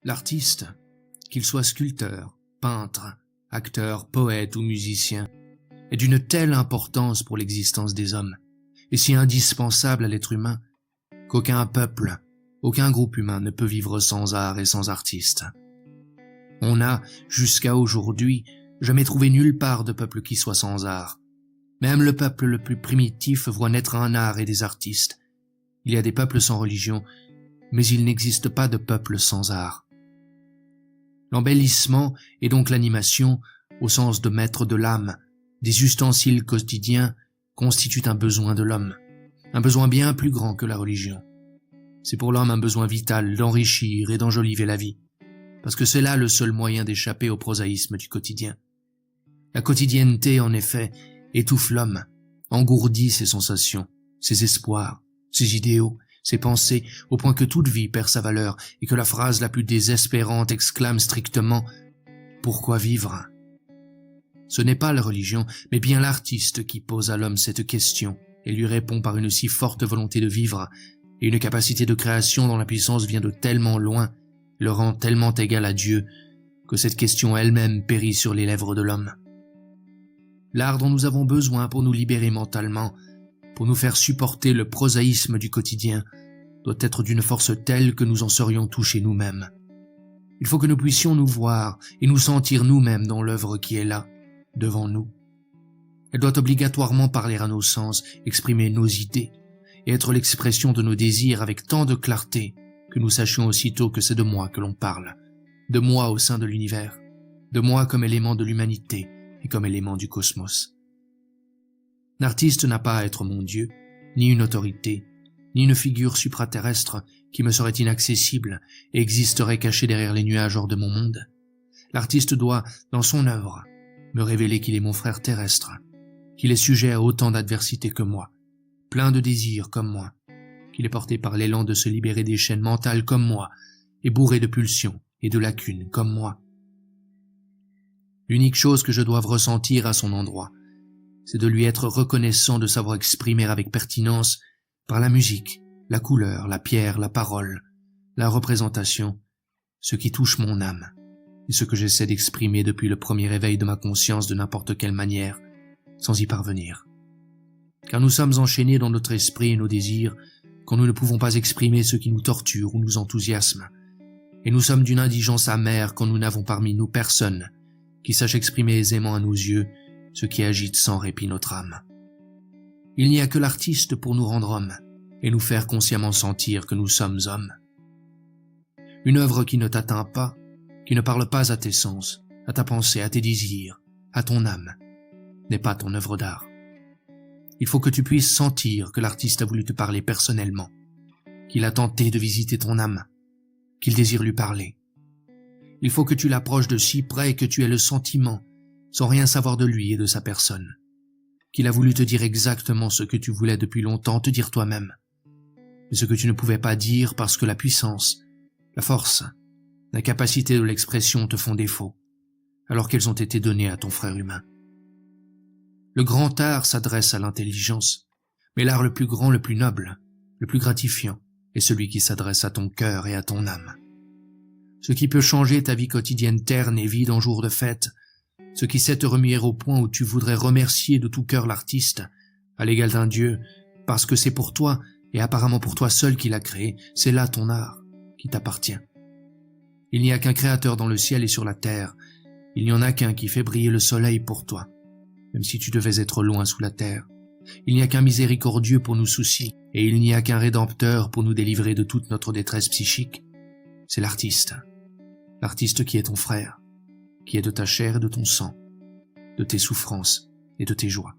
L'artiste, qu'il soit sculpteur, peintre, acteur, poète ou musicien, est d'une telle importance pour l'existence des hommes, et si indispensable à l'être humain, qu'aucun peuple, aucun groupe humain ne peut vivre sans art et sans artiste. On n'a, jusqu'à aujourd'hui, jamais trouvé nulle part de peuple qui soit sans art. Même le peuple le plus primitif voit naître un art et des artistes. Il y a des peuples sans religion, mais il n'existe pas de peuple sans art. L'embellissement et donc l'animation, au sens de maître de l'âme, des ustensiles quotidiens, constituent un besoin de l'homme, un besoin bien plus grand que la religion. C'est pour l'homme un besoin vital d'enrichir et d'enjoliver la vie, parce que c'est là le seul moyen d'échapper au prosaïsme du quotidien. La quotidienneté, en effet, étouffe l'homme, engourdit ses sensations, ses espoirs, ses idéaux, ses pensées, au point que toute vie perd sa valeur et que la phrase la plus désespérante exclame strictement « Pourquoi vivre ?» Ce n'est pas la religion, mais bien l'artiste qui pose à l'homme cette question et lui répond par une si forte volonté de vivre et une capacité de création dont la puissance vient de tellement loin, le rend tellement égal à Dieu, que cette question elle-même périt sur les lèvres de l'homme. L'art dont nous avons besoin pour nous libérer mentalement, pour nous faire supporter le prosaïsme du quotidien, doit être d'une force telle que nous en serions touchés nous-mêmes. Il faut que nous puissions nous voir et nous sentir nous-mêmes dans l'œuvre qui est là, devant nous. Elle doit obligatoirement parler à nos sens, exprimer nos idées, et être l'expression de nos désirs avec tant de clarté que nous sachions aussitôt que c'est de moi que l'on parle, de moi au sein de l'univers, de moi comme élément de l'humanité et comme élément du cosmos. L'artiste n'a pas à être mon Dieu, ni une autorité, ni une figure supraterrestre qui me serait inaccessible et existerait cachée derrière les nuages hors de mon monde. L'artiste doit, dans son œuvre, me révéler qu'il est mon frère terrestre, qu'il est sujet à autant d'adversités que moi, plein de désirs comme moi, qu'il est porté par l'élan de se libérer des chaînes mentales comme moi, et bourré de pulsions et de lacunes comme moi. L'unique chose que je doive ressentir à son endroit, c'est de lui être reconnaissant de savoir exprimer avec pertinence, par la musique, la couleur, la pierre, la parole, la représentation, ce qui touche mon âme, et ce que j'essaie d'exprimer depuis le premier éveil de ma conscience de n'importe quelle manière, sans y parvenir. Car nous sommes enchaînés dans notre esprit et nos désirs, quand nous ne pouvons pas exprimer ce qui nous torture ou nous enthousiasme, et nous sommes d'une indigence amère quand nous n'avons parmi nous personne qui sache exprimer aisément à nos yeux ce qui agite sans répit notre âme. Il n'y a que l'artiste pour nous rendre hommes et nous faire consciemment sentir que nous sommes hommes. Une œuvre qui ne t'atteint pas, qui ne parle pas à tes sens, à ta pensée, à tes désirs, à ton âme, n'est pas ton œuvre d'art. Il faut que tu puisses sentir que l'artiste a voulu te parler personnellement, qu'il a tenté de visiter ton âme, qu'il désire lui parler. Il faut que tu l'approches de si près que tu aies le sentiment, sans rien savoir de lui et de sa personne, qu'il a voulu te dire exactement ce que tu voulais depuis longtemps te dire toi-même, mais ce que tu ne pouvais pas dire parce que la puissance, la force, la capacité de l'expression te font défaut, alors qu'elles ont été données à ton frère humain. Le grand art s'adresse à l'intelligence, mais l'art le plus grand, le plus noble, le plus gratifiant, est celui qui s'adresse à ton cœur et à ton âme. Ce qui peut changer ta vie quotidienne terne et vide en jour de fête, ce qui sait te remuer au point où tu voudrais remercier de tout cœur l'artiste, à l'égal d'un Dieu, parce que c'est pour toi, et apparemment pour toi seul qu'il a créé, c'est là ton art, qui t'appartient. Il n'y a qu'un créateur dans le ciel et sur la terre, il n'y en a qu'un qui fait briller le soleil pour toi, même si tu devais être loin sous la terre. Il n'y a qu'un miséricordieux pour nos soucis, et il n'y a qu'un rédempteur pour nous délivrer de toute notre détresse psychique. C'est l'artiste qui est ton frère, qui est de ta chair et de ton sang, de tes souffrances et de tes joies.